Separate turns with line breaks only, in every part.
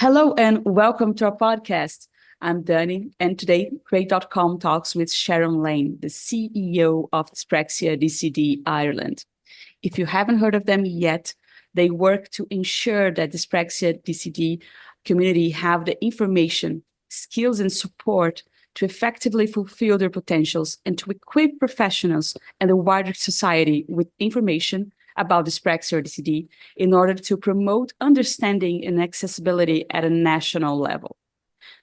Hello and welcome to our podcast. I'm Dani, and today Create.com talks with Sharon Lane, the CEO of Dyspraxia DCD Ireland. If you haven't heard of them yet, they work to ensure that Dyspraxia DCD community have the information, skills, and support to effectively fulfill their potentials and to equip professionals and the wider society with information about dyspraxia or DCD in order to promote understanding and accessibility at a national level.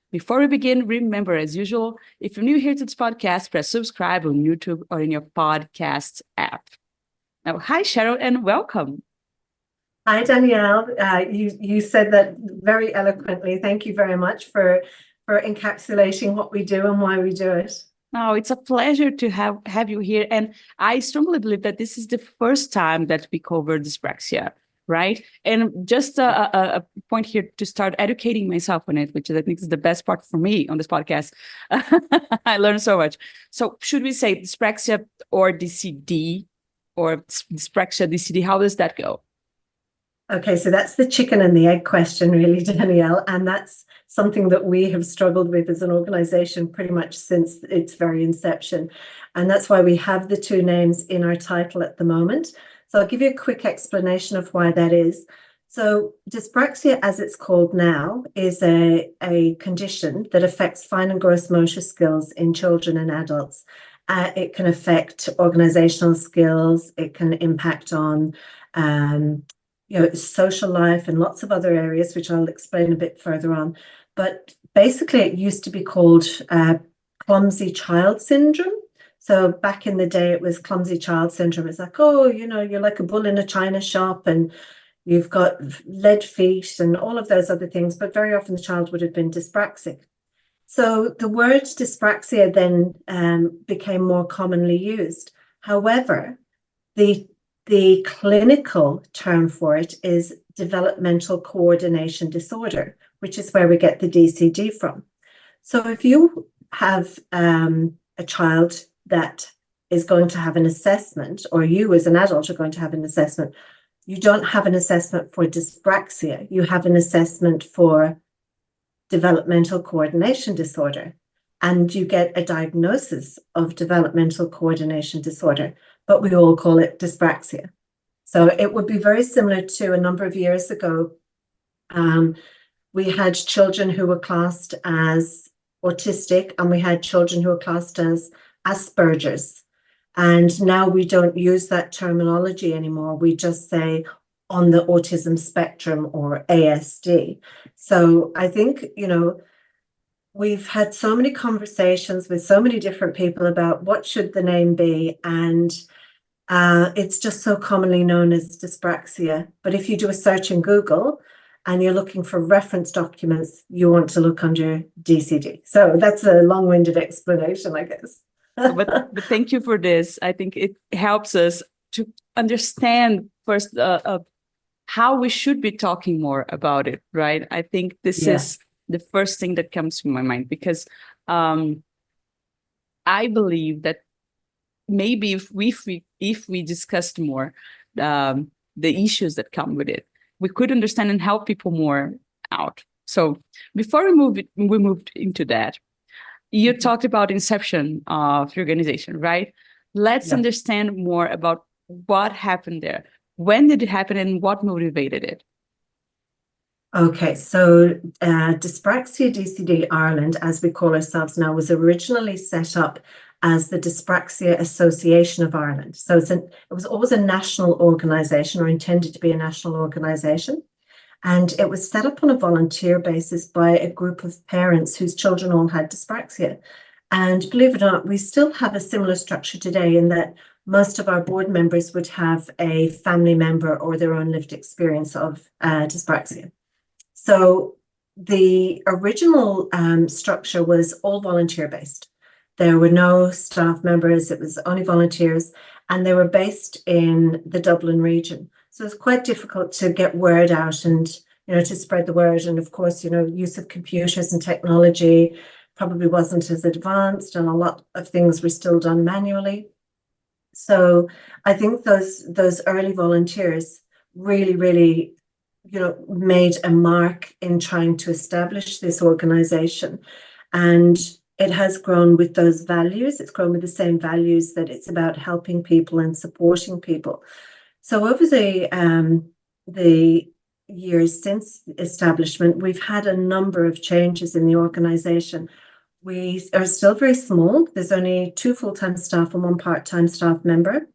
Before we begin, remember, as usual, if you're new here to this podcast, press subscribe on YouTube or in your podcast app. Now, hi, Cheryl, and welcome.
Hi, Danielle. You said that very eloquently. Thank you very much for encapsulating what we do and why we do it.
Oh, it's a pleasure to have you here. And I strongly believe that this is the first time that we cover dyspraxia, right? And just a point here to start educating myself on it, which I think is the best part for me on this podcast. I learned so much. So should we say dyspraxia or DCD or dyspraxia DCD? How does that go?
Okay, so that's the chicken and the egg question, really, Danielle. And that's something that we have struggled with as an organization pretty much since its very inception. And that's why we have the two names in our title at the moment. So I'll give you a quick explanation of why that is. So dyspraxia, as it's called now, is a condition that affects fine and gross motor skills in children and adults. It can affect organizational skills. It can impact on social life and lots of other areas, which I'll explain a bit further on. But basically, it used to be called clumsy child syndrome. So back in the day, it was clumsy child syndrome. It's like, oh, you're like a bull in a china shop and you've got lead feet and all of those other things. But very often the child would have been dyspraxic. So the word dyspraxia then became more commonly used. However, the clinical term for it is developmental coordination disorder, which is where we get the DCD from. So if you have a child that is going to have an assessment, or you as an adult are going to have an assessment, you don't have an assessment for dyspraxia. You have an assessment for developmental coordination disorder, and you get a diagnosis of developmental coordination disorder, but we all call it dyspraxia. So it would be very similar to a number of years ago. We had children who were classed as autistic, and we had children who were classed as Asperger's. And now we don't use that terminology anymore. We just say on the autism spectrum or ASD. So I think, we've had so many conversations with so many different people about what should the name be, and it's just so commonly known as dyspraxia. But if you do a search in Google and you're looking for reference documents, you want to look under DCD. So that's a long-winded explanation, I guess.
but thank you for this. I think it helps us to understand first how we should be talking more about it, right? I think this is the first thing that comes to my mind, because I believe that maybe if we discussed more the issues that come with it, we could understand and help people more out. So before we moved into that, you talked about inception of the organization, right? Let's understand more about what happened there. When did it happen and what motivated it?
Okay, so Dyspraxia DCD Ireland, as we call ourselves now, was originally set up as the Dyspraxia Association of Ireland. So it was always a national organisation, or intended to be a national organisation. And it was set up on a volunteer basis by a group of parents whose children all had dyspraxia. And believe it or not, we still have a similar structure today, in that most of our board members would have a family member or their own lived experience of dyspraxia. So the original structure was all volunteer based. There were no staff members, it was only volunteers, and they were based in the Dublin region. So it's quite difficult to get word out and, to spread the word. And of course, use of computers and technology probably wasn't as advanced, and a lot of things were still done manually. So I think those early volunteers really, really made a mark in trying to establish this organization. And it has grown with those values. It's grown with the same values, that it's about helping people and supporting people. So over the years since establishment, we've had a number of changes in the organization. We are still very small. There's only 2 full-time staff and 1 part-time staff member.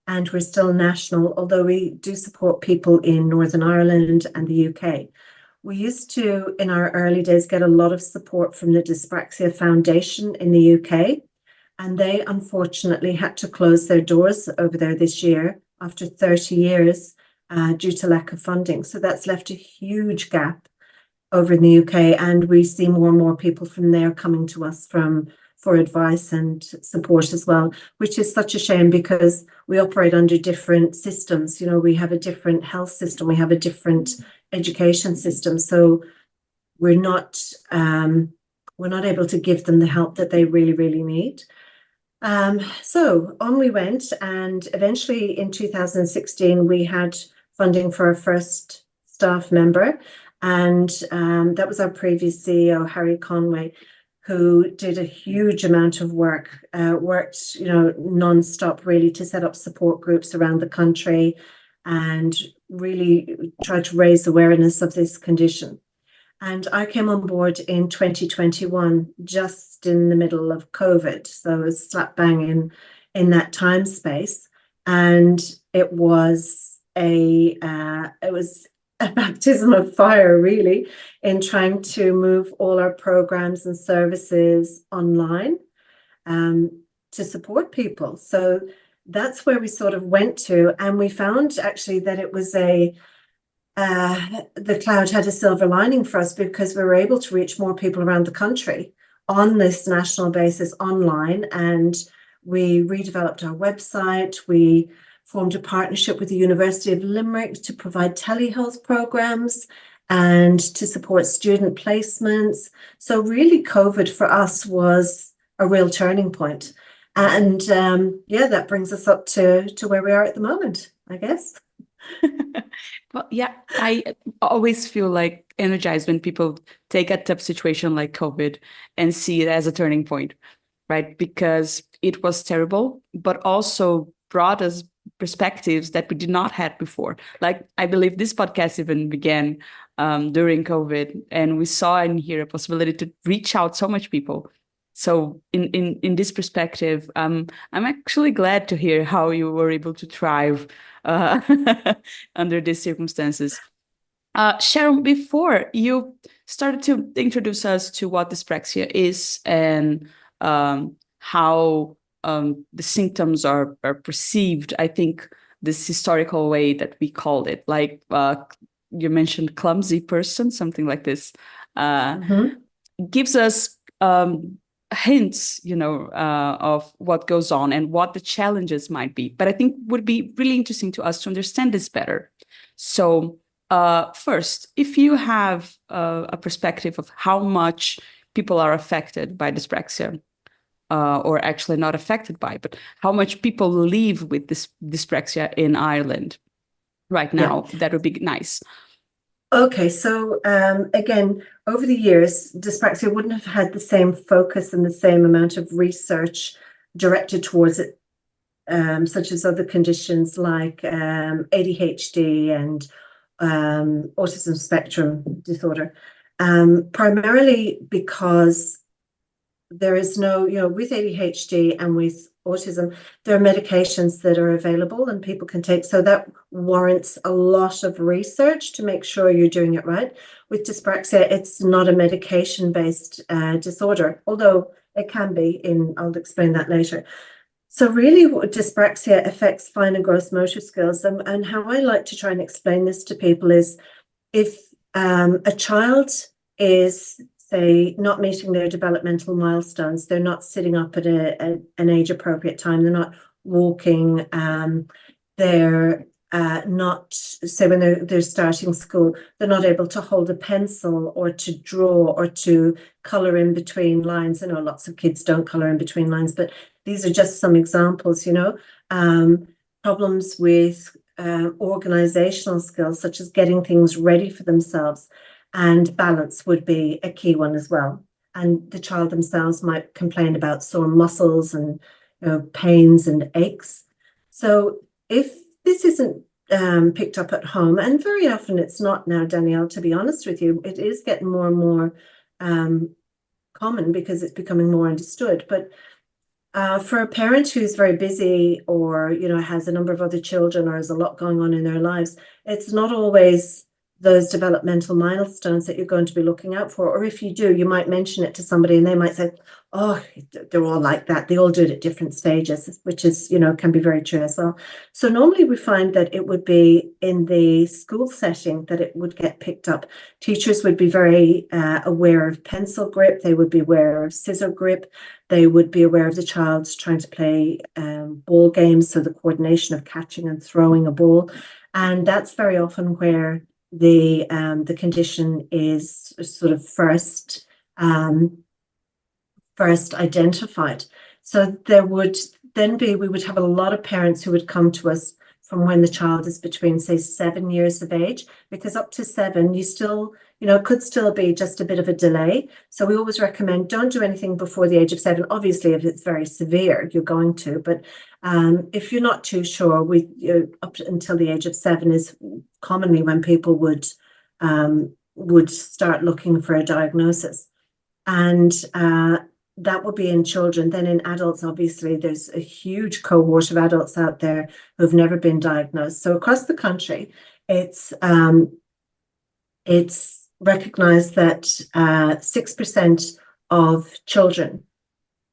And we're still national, although we do support people in Northern Ireland and the UK. We used to, in our early days, get a lot of support from the Dyspraxia Foundation in the UK. And they unfortunately had to close their doors over there this year after 30 years due to lack of funding. So that's left a huge gap over in the UK. And we see more and more people from there coming to us for advice and support as well, which is such a shame because we operate under different systems. We have a different health system, we have a different education system, so we're not able to give them the help that they really, really need. So on we went, and eventually in 2016 we had funding for our first staff member, and that was our previous CEO, Harry Conway, who did a huge amount of work, worked, non-stop really to set up support groups around the country and really tried to raise awareness of this condition. And I came on board in 2021, just in the middle of COVID. So it was slap bang in that time space. And it was a baptism of fire, really, in trying to move all our programs and services online to support people. So that's where we sort of went to, and we found actually that it was the cloud had a silver lining for us, because we were able to reach more people around the country on this national basis online. And we redeveloped our website. We formed a partnership with the University of Limerick to provide telehealth programs and to support student placements. So really COVID for us was a real turning point. And that brings us up to where we are at the moment, I guess.
Well, yeah, I always feel like energized when people take a tough situation like COVID and see it as a turning point, right? Because it was terrible, but also brought us perspectives that we did not have before. Like, I believe this podcast even began during COVID, and we saw and hear a possibility to reach out so much people. So in this perspective, I'm actually glad to hear how you were able to thrive under these circumstances. Sharon, before you started to introduce us to what dyspraxia is and how the symptoms are perceived, I think this historical way that we called it, like you mentioned clumsy person, something like this, gives us hints, of what goes on and what the challenges might be. But I think would be really interesting to us to understand this better. So first, if you have a perspective of how much people are affected by dyspraxia, or actually not affected by, but how much people live with this dyspraxia in Ireland right now, that would be nice.
Okay, so again, over the years, dyspraxia wouldn't have had the same focus and the same amount of research directed towards it, such as other conditions like ADHD and autism spectrum disorder, primarily because there is no, with ADHD and with autism, there are medications that are available and people can take. So that warrants a lot of research to make sure you're doing it right. With dyspraxia, it's not a medication-based disorder, although it can be. I'll explain that later. So really, dyspraxia affects fine and gross motor skills. And how I like to try and explain this to people is, if a child is, say, not meeting their developmental milestones, they're not sitting up at an age-appropriate time, they're not walking, they're not, say when they're starting school, they're not able to hold a pencil or to draw or to colour in between lines. I know lots of kids don't colour in between lines, but these are just some examples, problems with organizational skills, such as getting things ready for themselves, and balance would be a key one as well. And the child themselves might complain about sore muscles and pains and aches. So if this isn't picked up at home, and very often it's not now, Danielle, to be honest with you, it is getting more and more common because it's becoming more understood. But for a parent who's very busy, or has a number of other children, or has a lot going on in their lives, it's not always those developmental milestones that you're going to be looking out for. Or if you do, you might mention it to somebody and they might say, oh, they're all like that. They all do it at different stages, which is, can be very true as well. So normally we find that it would be in the school setting that it would get picked up. Teachers would be very aware of pencil grip. They would be aware of scissor grip. They would be aware of the child's trying to play ball games, so the coordination of catching and throwing a ball. And that's very often where the condition is sort of first identified. So there would then be, we would have a lot of parents who would come to us from when the child is between, say, 7 years of age, because up to 7, you still, it could still be just a bit of a delay. So we always recommend don't do anything before the age of 7. Obviously, if it's very severe, you're going to, but if you're not too sure, up until the age of 7 is commonly when people would start looking for a diagnosis. And that would be in children. Then in adults, obviously, there's a huge cohort of adults out there who've never been diagnosed. So across the country, it's recognized that 6% of children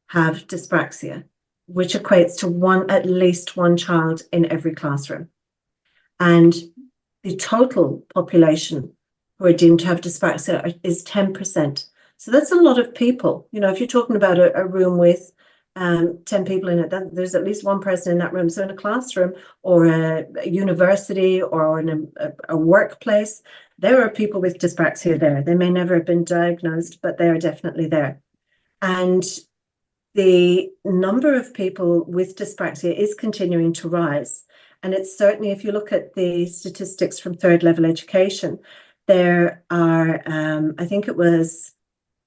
have dyspraxia, which equates to at least one child in every classroom. And the total population who are deemed to have dyspraxia is 10%. So that's a lot of people. If you're talking about a room with 10 people in it, there's at least one person in that room. So in a classroom or a university or in a workplace, there are people with dyspraxia there. They may never have been diagnosed, but they are definitely there. And the number of people with dyspraxia is continuing to rise. And it's certainly, if you look at the statistics from third level education, there are, I think it was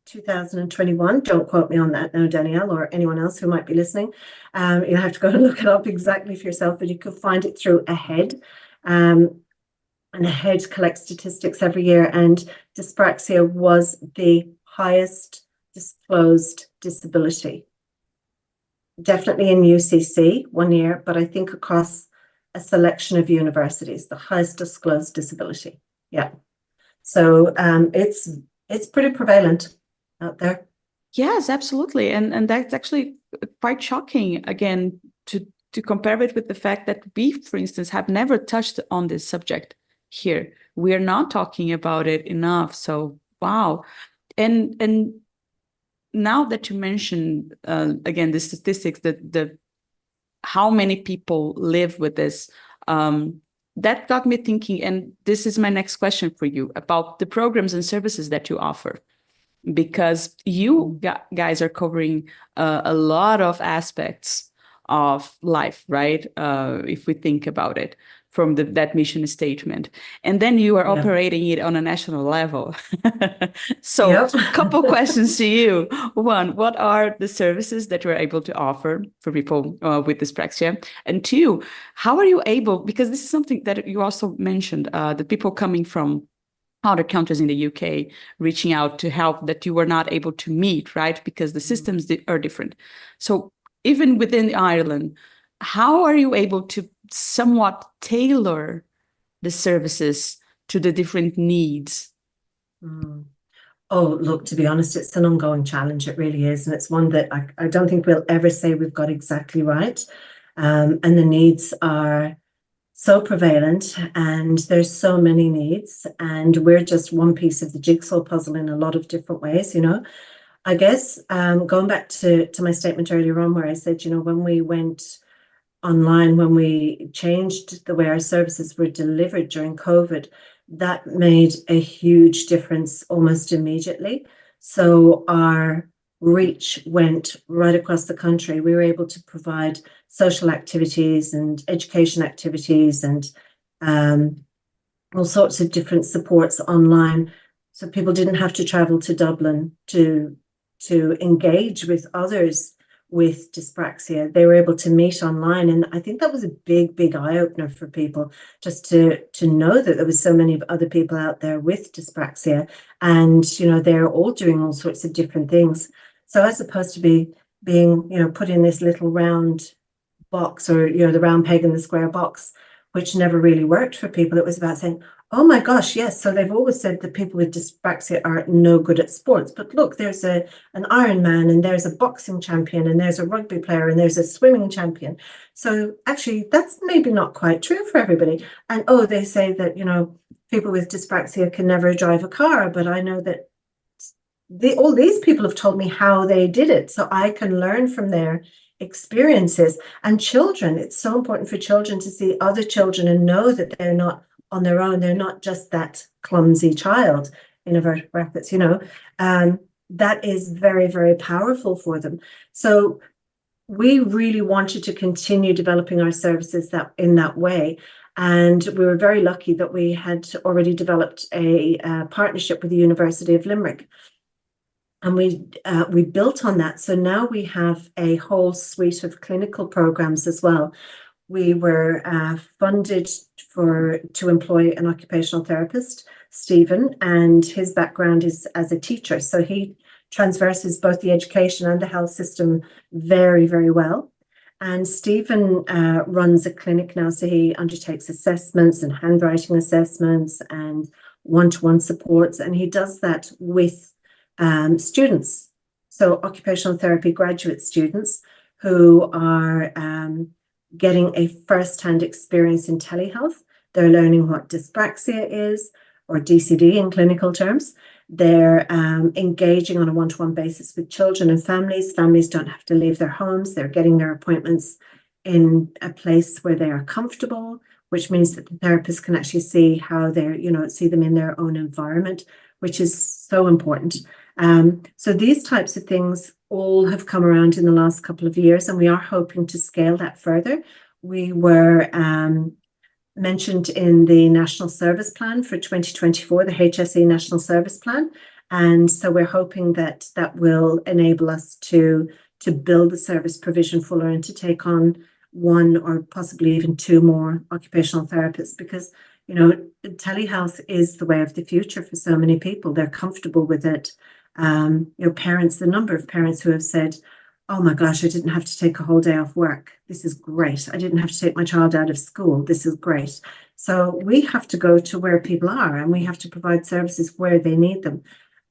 2021, don't quote me on that now, Danielle, or anyone else who might be listening. You have to go and look it up exactly for yourself, but you could find it through AHEAD. And AHEAD collects statistics every year, and dyspraxia was the highest disclosed disability. Definitely in UCC 1 year, but I think across a selection of universities, the highest disclosed disability. Yeah. So it's pretty prevalent out there.
Yes, absolutely. And that's actually quite shocking, again, to compare it with the fact that we, for instance, have never touched on this subject here. We are not talking about it enough. So, wow. And now that you mentioned, again, the statistics, the how many people live with this, that got me thinking, and this is my next question for you, about the programs and services that you offer. Because you guys are covering a lot of aspects of life, right? If we think about it from that mission statement. And then you are operating it on a national level. So a couple questions to you. One, what are the services that you're able to offer for people with dyspraxia? And two, how are you able, because this is something that you also mentioned, the people coming from other countries in the UK reaching out to help that you were not able to meet, right? Because the systems are different. So even within Ireland, how are you able to somewhat tailor the services to the different needs?
Oh, look, to be honest, it's an ongoing challenge. It really is. And it's one that I don't think we'll ever say we've got exactly right. And the needs are so prevalent, and there's so many needs, and we're just one piece of the jigsaw puzzle in a lot of different ways. I guess going back to my statement earlier on where I said, when we went online, when we changed the way our services were delivered during COVID, that made a huge difference almost immediately. So our reach went right across the country. We were able to provide social activities and education activities and all sorts of different supports online. So people didn't have to travel to Dublin to engage with others with dyspraxia. They were able to meet online. And I think that was a big eye-opener for people, just to know that there was so many other people out there with dyspraxia, and they're all doing all sorts of different things. So as opposed to being put in this little round box, or the round peg in the square box, which never really worked for people, it was about saying, oh my gosh, yes, so they've always said that people with dyspraxia are no good at sports, but look, there's an Ironman, and there's a boxing champion, and there's a rugby player, and there's a swimming champion. So actually that's maybe not quite true for everybody. And they say that people with dyspraxia can never drive a car, but I know that all these people have told me how they did it, so I can learn from their experiences. And children, it's so important for children to see other children and know that they're not on their own. They're not just that clumsy child, in inverted brackets, that is very powerful for them. So we really wanted to continue developing our services in that way. And we were very lucky that we had already developed a partnership with the University of Limerick. And we built on that. So now we have a whole suite of clinical programs as well. We were funded to employ an occupational therapist, Stephen, and his background is as a teacher. So he transverses both the education and the health system very well. And Stephen runs a clinic now. So he undertakes assessments and handwriting assessments and one-to-one supports. And he does that with students, so occupational therapy graduate students who are getting a first-hand experience in telehealth. They're learning what dyspraxia is, or DCD in clinical terms. They're engaging on a one-to-one basis with children and families. Families don't have to leave their homes. They're getting their appointments in a place where they are comfortable, which means that the therapist can actually see how they're, see them in their own environment, which is so important. So these types of things all have come around in the last couple of years, and we are hoping to scale that further. We were mentioned in the National Service Plan for 2024, the HSE National Service Plan. And so we're hoping that that will enable us to build the service provision fuller and to take on one or possibly even two more occupational therapists, because telehealth is the way of the future for so many people. They're comfortable with it. Parents, the number of parents who have said, oh my gosh, I didn't have to take a whole day off work. This is great. I didn't have to take my child out of school. This is great. So we have to go to where people are, and we have to provide services where they need them.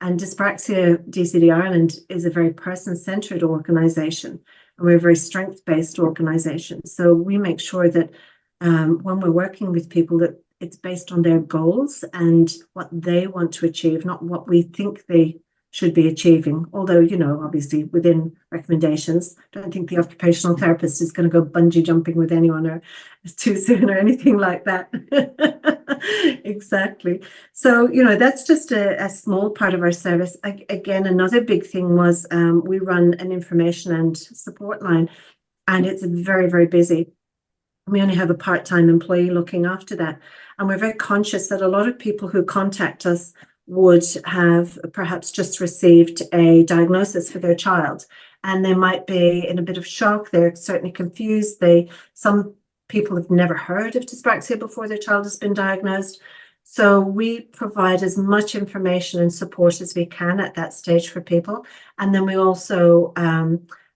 And Dyspraxia DCD Ireland is a very person-centred organisation, and we're a very strength-based organisation. So we make sure that when we're working with people, that it's based on their goals and what they want to achieve, not what we think they should be achieving. Although, obviously within recommendations, I don't think the occupational therapist is going to go bungee jumping with anyone or too soon or anything like that. Exactly. So, that's just a small part of our service. Again, another big thing was we run an information and support line, and it's very busy. We only have a part-time employee looking after that. And we're very conscious that a lot of people who contact us would have perhaps just received a diagnosis for their child, and they might be in a bit of shock. They're certainly confused. Some people have never heard of dyspraxia before their child has been diagnosed. So we provide as much information and support as we can at that stage for people. And then we also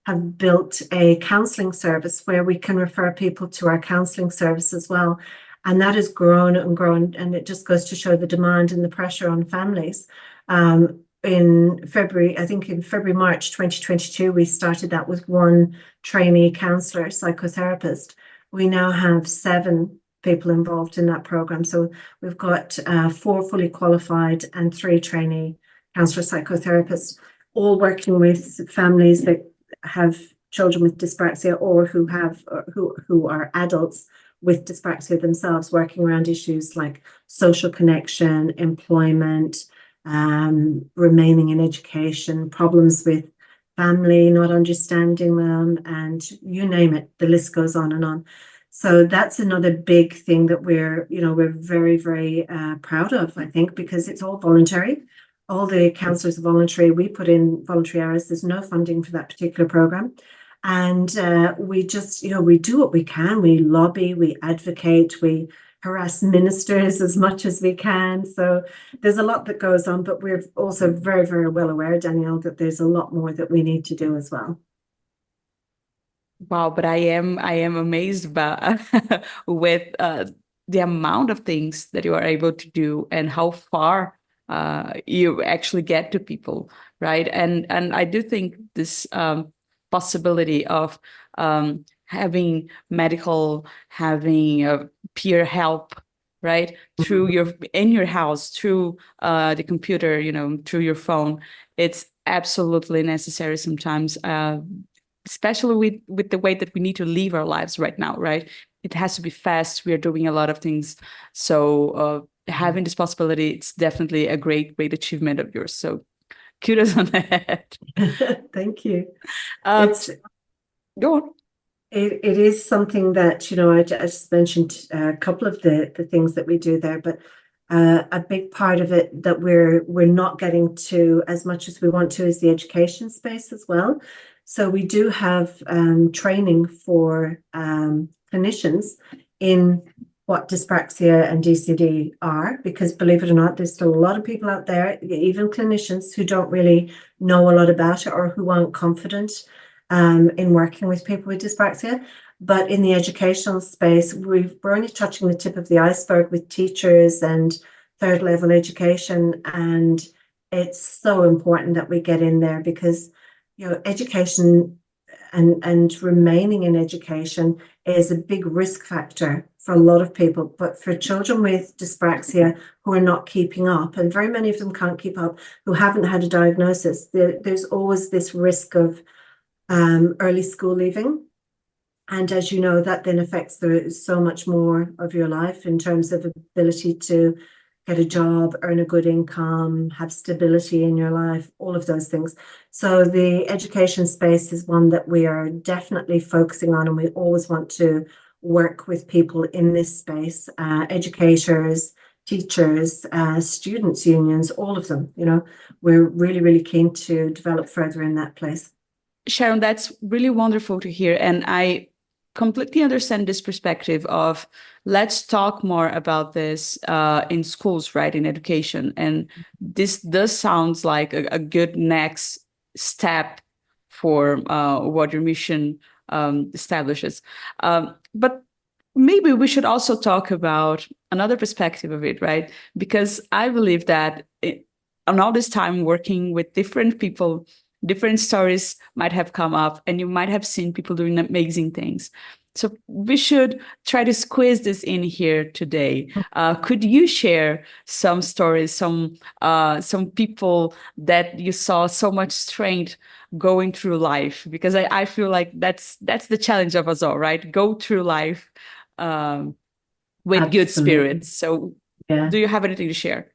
have built a counselling service where we can refer people to our counselling service as well. And that has grown and grown, and it just goes to show the demand and the pressure on families. In February, March 2022, we started that with one trainee counsellor, psychotherapist. We now have 7 people involved in that program. So we've got 4 fully qualified and 3 trainee counsellor psychotherapists, all working with families that have children with dyspraxia or who are adults with dyspraxia themselves, working around issues like social connection, employment, remaining in education, problems with family, not understanding them, and you name it, the list goes on and on. So that's another big thing that we're very, very proud of, I think, because it's all voluntary. All the counsellors are voluntary. We put in voluntary hours. There's no funding for that particular program. And we just, we do what we can. We lobby, we advocate, we harass ministers as much as we can. So there's a lot that goes on, but we're also very, very well aware, Danielle, that there's a lot more that we need to do as well.
Wow, but I am amazed by with the amount of things that you are able to do and how far you actually get to people, right? And I do think this possibility of having having peer help, right, through in your house, through the computer, through your phone, it's absolutely necessary sometimes. Especially with the way that we need to live our lives right now, right? It has to be fast. We are doing a lot of things. So having this possibility, it's definitely a great, great achievement of yours. So kudos on that.
Thank you.
Go on.
It is something that, I just mentioned a couple of the things that we do there, but a big part of it that we're not getting to as much as we want to is the education space as well. So we do have training for clinicians in what dyspraxia and DCD are, because believe it or not, there's still a lot of people out there, even clinicians, who don't really know a lot about it or who aren't confident in working with people with dyspraxia. But in the educational space, we're only touching the tip of the iceberg with teachers and third level education. And it's so important that we get in there, because education and remaining in education is a big risk factor for a lot of people. But for children with dyspraxia who are not keeping up, and very many of them can't keep up, who haven't had a diagnosis, there's always this risk of early school leaving. And as you know, that then affects so much more of your life in terms of ability to get a job, earn a good income, have stability in your life, all of those things. So the education space is one that we are definitely focusing on, and we always want to work with people in this space, educators, teachers, students' unions, all of them. We're really, really keen to develop further in that place.
Sharon, that's really wonderful to hear. And I completely understand this perspective of let's talk more about this in schools, right, in education. And this does sound like a good next step for what your mission establishes. But maybe we should also talk about another perspective of it, right? Because I believe that on all this time working with different people, different stories might have come up, and you might have seen people doing amazing things. So we should try to squeeze this in here today. Could you share some stories, some people that you saw so much strength going through life? Because I feel like that's the challenge of us all, right? Go through life with
Absolutely.
Good spirits. So
yeah.
Do you have anything to share?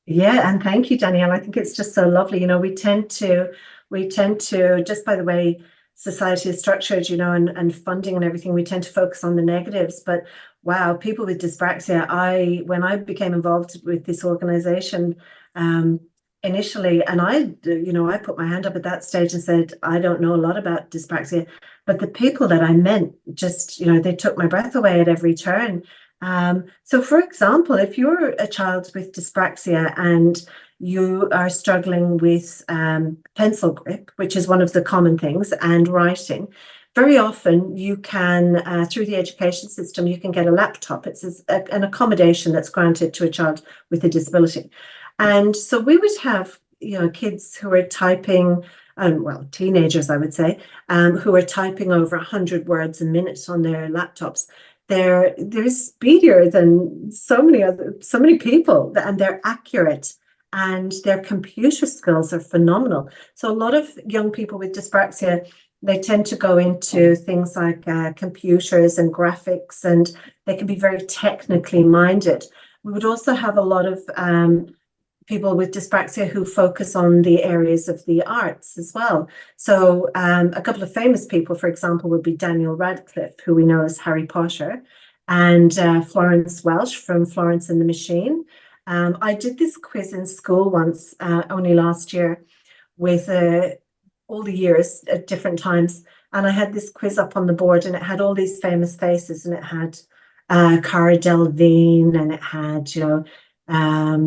Yeah, and thank you, Danielle. I think it's just so lovely. We tend to, just by the way society is structured, and funding and everything, we tend to focus on the negatives. But wow, people with dyspraxia, when I became involved with this organization initially, and I put my hand up at that stage and said, I don't know a lot about dyspraxia, but the people that I met just, they took my breath away at every turn. So for example, if you're a child with dyspraxia and you are struggling with pencil grip, which is one of the common things, and writing, very often you can, through the education system, you can get a laptop. It's an accommodation that's granted to a child with a disability. And so we would have, kids who are typing, well, teenagers, I would say, who are typing over 100 words a minute on their laptops. They're speedier than so many people, and they're accurate, and their computer skills are phenomenal. So a lot of young people with dyspraxia, they tend to go into things like computers and graphics, and they can be very technically minded. We would also have a lot of people with dyspraxia who focus on the areas of the arts as well. So a couple of famous people, for example, would be Daniel Radcliffe, who we know as Harry Potter, and Florence Welch from Florence and the Machine. I did this quiz in school once, only last year, with all the years at different times. And I had this quiz up on the board, and it had all these famous faces, and it had Cara Delevingne, and it had,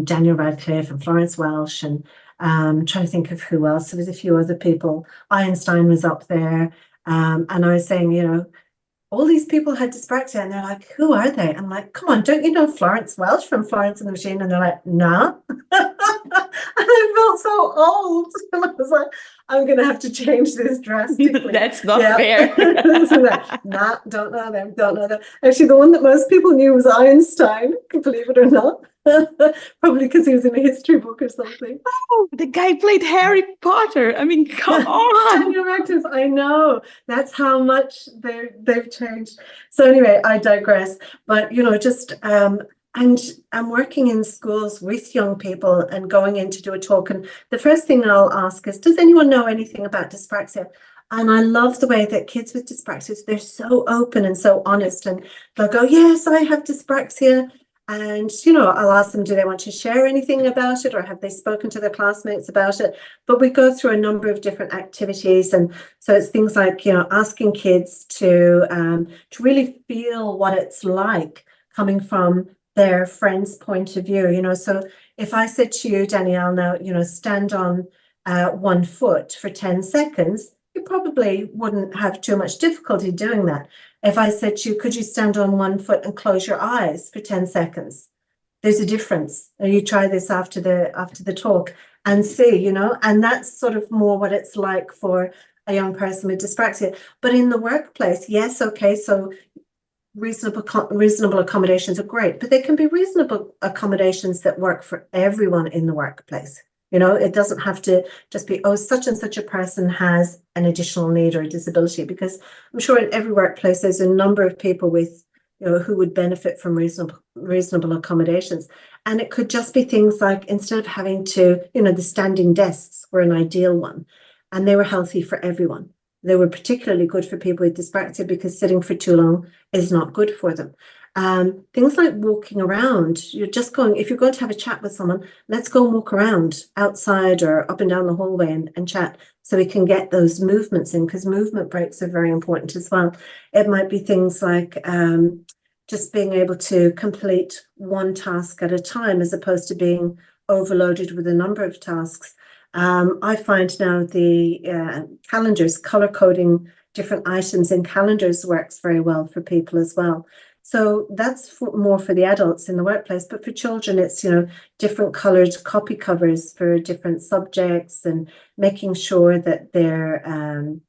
Daniel Radcliffe and Florence Welch, and trying to think of who else. There was a few other people. Einstein was up there. And I was saying, all these people had dyspraxia, and they're like, who are they? I'm like, come on, don't you know Florence Welch from Florence and the Machine? And they're like, nah. And I felt so old. And I was like, I'm going to have to change this drastically.
That's not fair.
So nah, don't know them, don't know them. Actually, the one that most people knew was Einstein, believe it or not. Probably because he was in a history book or something.
Oh, the guy played Harry Potter. I mean, come on.
Daniel Radcliffe, I know. That's how much they've changed. So anyway, I digress. But, just and I'm working in schools with young people and going in to do a talk. And the first thing I'll ask is, does anyone know anything about dyspraxia? And I love the way that kids with dyspraxia, they're so open and so honest. And they'll go, yes, I have dyspraxia. And, I'll ask them, do they want to share anything about it, or have they spoken to their classmates about it? But we go through a number of different activities. And so it's things like, asking kids to really feel what it's like coming from their friend's point of view. So if I said to you, Danielle, now, stand on 1 foot for 10 seconds, you probably wouldn't have too much difficulty doing that. If I said to you, could you stand on 1 foot and close your eyes for 10 seconds? There's a difference. And you try this after the talk and see, and that's sort of more what it's like for a young person with dyspraxia. But in the workplace, yes, okay, so reasonable accommodations are great, but they can be reasonable accommodations that work for everyone in the workplace. It doesn't have to just be, such and such a person has an additional need or a disability, because I'm sure in every workplace there's a number of people with, who would benefit from reasonable accommodations. And it could just be things like, instead of having to, the standing desks were an ideal one, and they were healthy for everyone. They were particularly good for people with dyspraxia because sitting for too long is not good for them. Things like walking around, you're just going, if you're going to have a chat with someone, let's go and walk around outside or up and down the hallway and chat, so we can get those movements in, because movement breaks are very important as well. It might be things like just being able to complete one task at a time, as opposed to being overloaded with a number of tasks. I find now the calendars, color coding different items in calendars works very well for people as well. So that's more for the adults in the workplace, but for children, it's, different colored copy covers for different subjects, and making sure that their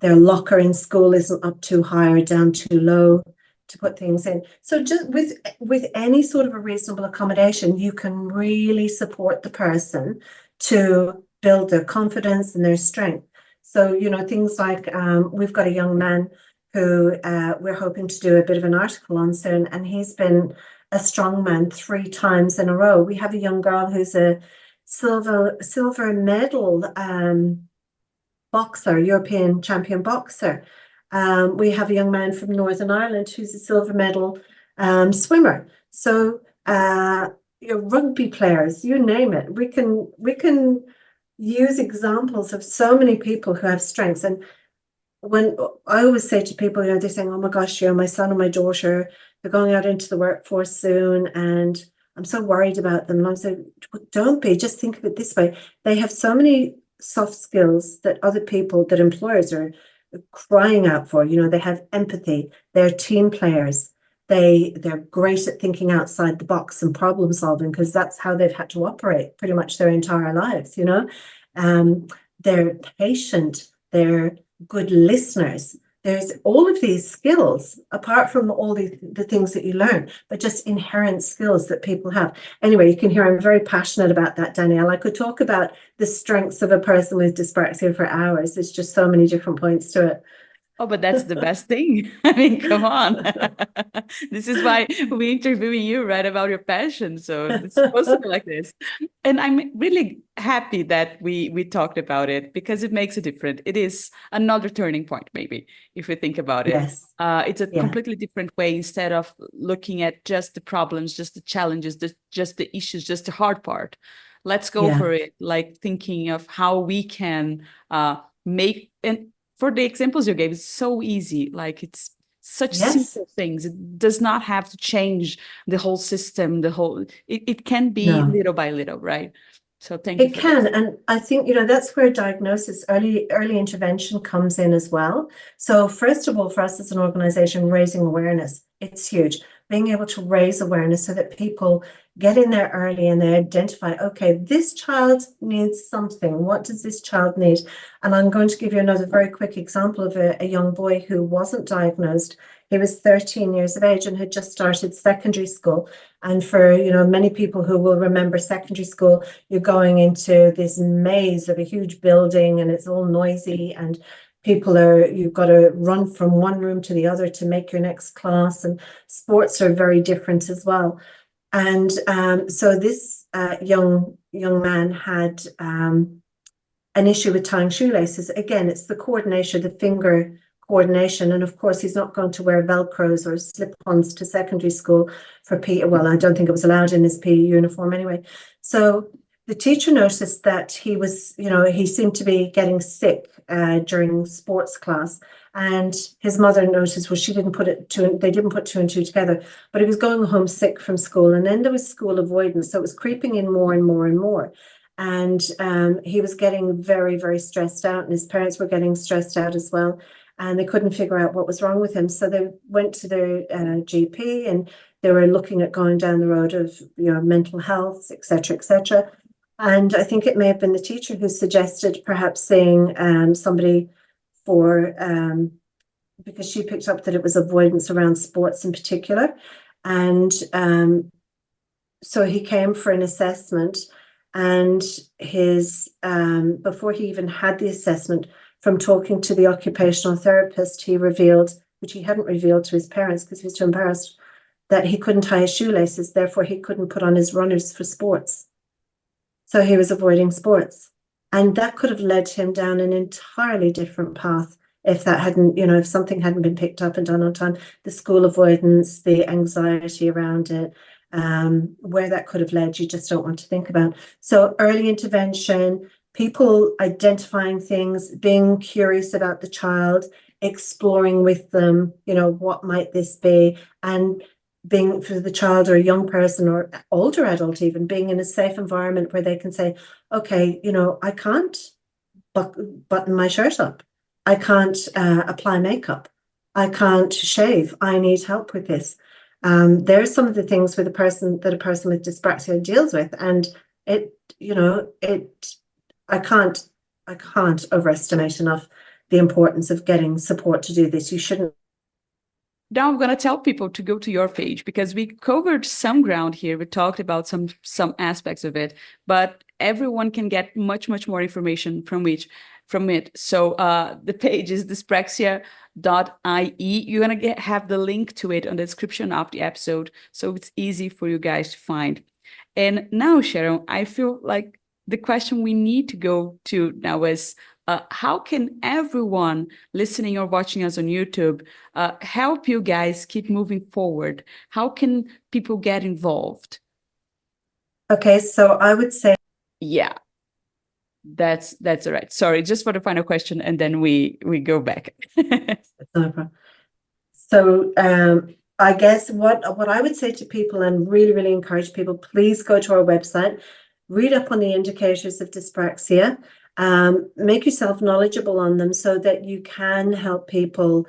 locker in school isn't up too high or down too low to put things in. So just with any sort of a reasonable accommodation, you can really support the person to build their confidence and their strength. So, things like we've got a young man who we're hoping to do a bit of an article on soon, and he's been a strongman 3 times in a row. We have a young girl who's a silver medal boxer, European champion boxer. We have a young man from Northern Ireland who's a silver medal swimmer. So rugby players, you name it. We can use examples of so many people who have strengths. And when I always say to people, they're saying, oh my gosh, my son and my daughter, they're going out into the workforce soon, and I'm so worried about them. And I'm saying, don't be, just think of it this way. They have so many soft skills that other people, that employers are crying out for. They have empathy, they're team players. They're great at thinking outside the box and problem solving, because that's how they've had to operate pretty much their entire lives. They're patient, they're good listeners. There's all of these skills, apart from all the things that you learn, but just inherent skills that people have. Anyway, you can hear I'm very passionate about that, Danielle. I could talk about the strengths of a person with dyspraxia for hours. There's just so many different points to it.
Oh, but that's the best thing. I mean, come on. This is why we're interviewing you, right, about your passion. So it's supposed to be like this. And I'm really happy that we talked about it because it makes a difference. It is another turning point, maybe, if we think about it.
Yes.
It's a
Yeah.
completely different way instead of looking at just the problems, just the challenges, just the issues, just the hard part. Let's go
Yeah.
for it, like thinking of how we can make and for the examples you gave, it's so easy. Like it's such
Yes.
simple things. It does not have to change the whole system, it can be
No.
little by little, right? So thank you
It
for
can,
this.
and I think, that's where diagnosis, early intervention comes in as well. So first of all, for us as an organization, raising awareness, it's huge. Being able to raise awareness so that people get in there early and they identify, okay, this child needs something. What does this child need? And I'm going to give you another very quick example of a young boy who wasn't diagnosed. He was 13 years of age and had just started secondary school. And for, many people who will remember secondary school, you're going into this maze of a huge building and it's all noisy and you've got to run from one room to the other to make your next class, and sports are very different as well. And so this young man had an issue with tying shoelaces. Again, it's the coordination, the finger coordination. And of course, he's not going to wear Velcros or slip-ons to secondary school for PE. Well, I don't think it was allowed in his PE uniform anyway. So the teacher noticed that he seemed to be getting sick during sports class. And his mother noticed, well, they didn't put two and two together, but he was going home sick from school. And then there was school avoidance. So it was creeping in more and more and more. And he was getting very, very stressed out, and his parents were getting stressed out as well. And they couldn't figure out what was wrong with him. So they went to their GP, and they were looking at going down the road of, mental health, et cetera, et cetera. And I think it may have been the teacher who suggested perhaps seeing somebody for, because she picked up that it was avoidance around sports in particular. And so he came for an assessment, and before he even had the assessment, from talking to the occupational therapist, he revealed, which he hadn't revealed to his parents because he was too embarrassed, that he couldn't tie his shoelaces, therefore he couldn't put on his runners for sports. So he was avoiding sports. And that could have led him down an entirely different path if if something hadn't been picked up and done on time. The school avoidance, the anxiety around it, where that could have led, you just don't want to think about. So early intervention, people identifying things, being curious about the child, exploring with them, what might this be, and being, for the child or a young person or older adult even, being in a safe environment where they can say, okay, I can't button my shirt up. I can't apply makeup. I can't shave. I need help with this. There's some of the things with a person with dyspraxia deals with, and I can't overestimate enough the importance of getting support to do this. You shouldn't.
Now I'm going to tell people to go to your page because we covered some ground here. We talked about some aspects of it, but everyone can get much more information from it. So the page is dyspraxia.ie. You're going to have the link to it on the description of the episode, so it's easy for you guys to find. And now, Sharon, I feel like the question we need to go to now is, how can everyone listening or watching us on YouTube help you guys keep moving forward? How can people get involved?
Okay, so I would say,
yeah, that's all right. Sorry, just for the final question, and then we go back.
That's no problem. So I guess what I would say to people, and really encourage people, please go to our website, read up on the indicators of dyspraxia. Make yourself knowledgeable on them so that you can help people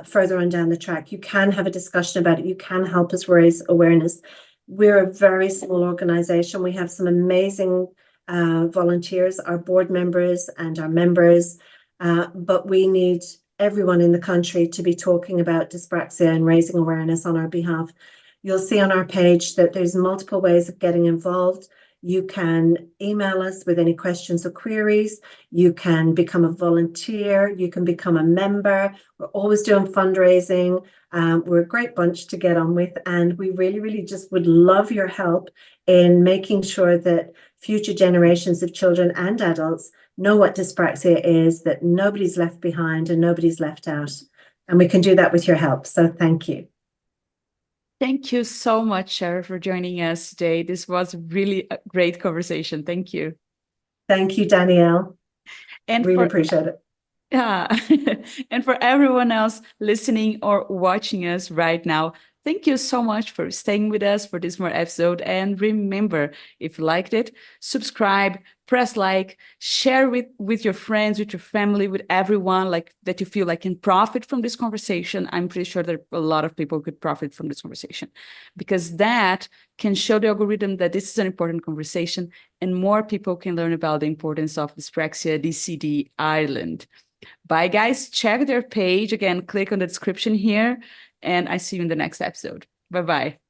further on down the track. You can have a discussion about it. You can help us raise awareness. We're a very small organization. We have some amazing volunteers, our board members and our members, but we need everyone in the country to be talking about dyspraxia and raising awareness on our behalf. You'll see on our page that there's multiple ways of getting involved. You can email us with any questions or queries. You can become a volunteer. You can become a member. We're always doing fundraising. We're a great bunch to get on with, and we really, really just would love your help in making sure that future generations of children and adults know what dyspraxia is, that nobody's left behind and nobody's left out. And we can do that with your help. So thank you.
Thank you so much, Cheryl, for joining us today. This was really a great conversation. Thank you.
Thank you, Danielle.
And
really appreciate it.
Yeah. And for everyone else listening or watching us right now, thank you so much for staying with us for this more episode. And remember, if you liked it, subscribe, press like, share with your friends, with your family, with everyone like that you feel like can profit from this conversation. I'm pretty sure that a lot of people could profit from this conversation, because that can show the algorithm that this is an important conversation and more people can learn about the importance of Dyspraxia DCD Ireland. Bye, guys. Check their page. Again, click on the description here, and I see you in the next episode. Bye-bye.